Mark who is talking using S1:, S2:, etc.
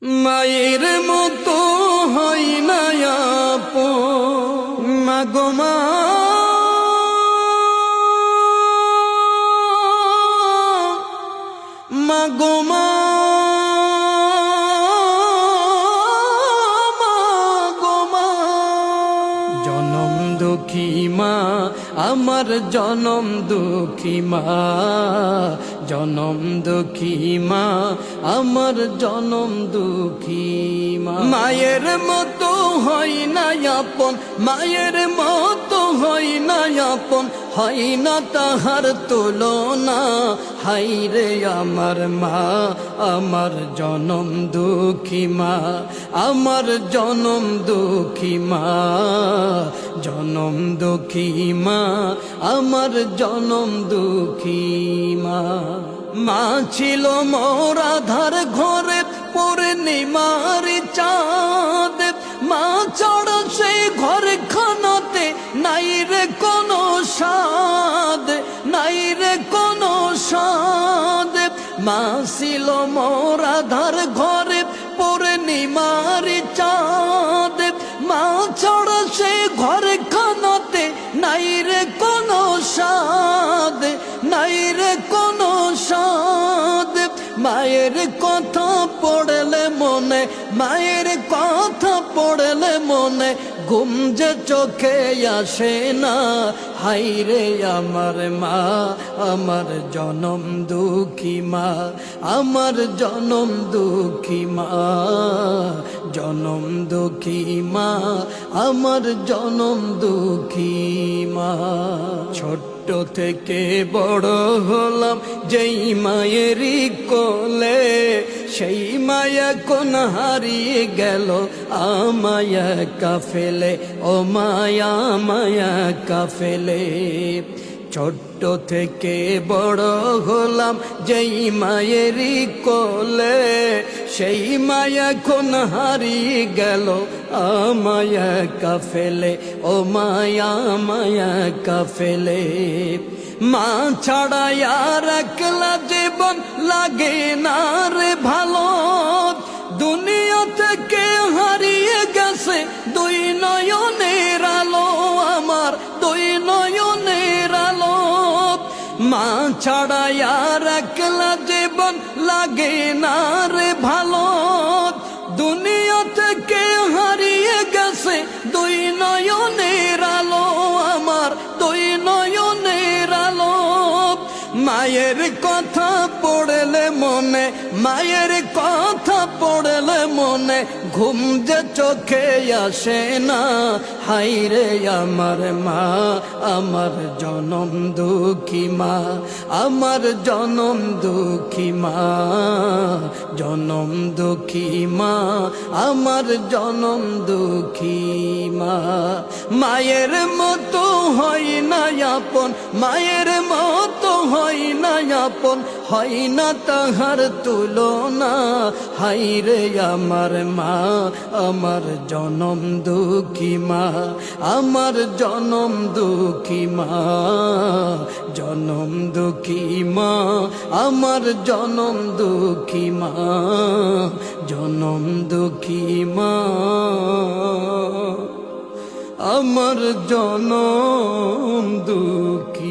S1: মায়ের মতো হয় না আপন মাগো মা, মাগো মা, মাগো মা। জনম দুঃখী মা আমার, জনম দুঃখী মা, জনম দুঃখী মা আমার, জনম দুঃখী মা। মায়ের মতো হয় না আপন, মায়ের মতো হয় না আপন, হয় না তাহার তুলনা। হায়রে আমার মা, আমার জনম দুঃখী মা, আমার জনম দুঃখী মা, জনম দুঃখী মা আমার, জনম দুঃখী মা। মা ছিল মোর আধার ঘরে পূর্ণিমার চাঁদ, মা ছাড়া সেই ঘর খানাতে নাই রে কোনো স্বাদ, নাই রে কোনো স্বাদ। মা ছিল মোর আধার ঘরে পূর্ণিমার চাঁদ, মা ছাড়া সেই ঘর খানাতে নাই রে কোনো স্বাদ, নাই রে কোনো স্বাদ। মায়ের কথা পড়লে মনে, মায়ের কথা পড়লে মনে ঘুম যে চোখে আসে না। হায়রে আমার মা, আমার জনম দুঃখী মা, আমার জনম দুঃখী মা, জনম দুঃখী মা আমার, জনম দুঃখী মা। ছোট্ট থেকে বড় হলাম যেই মায়েরই কোলে, সেই মায়া কোন হারিয়ে গেল আমায়া কাফেলে, ও মায়া মায়া কাফেলে। ছোট্ট থেকে বড় হলাম যেই মায়েরই কোলে, সেই মায়া কোন হারিয়ে গেল আমায়া কাফেলে, ও মায়া মায়া কাফেলে। মা ছাড়া আর একলা জীবন লাগে না রে ভালো, দুনিয়া থেকে হারিয়ে গেছে দুই নয়নের আলো আমার, দুই নয়নের আলো। মা ছাড়া আর একলা জীবন লাগে না রে ভালো, দুনিয়া থেকে হারিয়ে গেছে দুই নয়নের আলো আমার, দুই নয়নের আলো। মায়ের কথা পড়লে মনে, মায়ের কথা পড়লে মনে ঘুম যে চোখে আসে না। হায়রে আমার মা, আমার জনম দুঃখী মা, আমার জনম দুঃখী মা, জনম দুঃখী মা আমার, জনম দুঃখী মা। মায়ের মতো হয় না আপন, মায়ের মতো হয় না আপন, হয় না তাহার তুলনা। হায়রে আমার মা, আমার জনম দুঃখী মা, আমার জনম দুঃখী মা, জনম দুঃখী মা আমার, জনম দুঃখী মা, জনম দুঃখী মা আমার, জনম দুঃখী।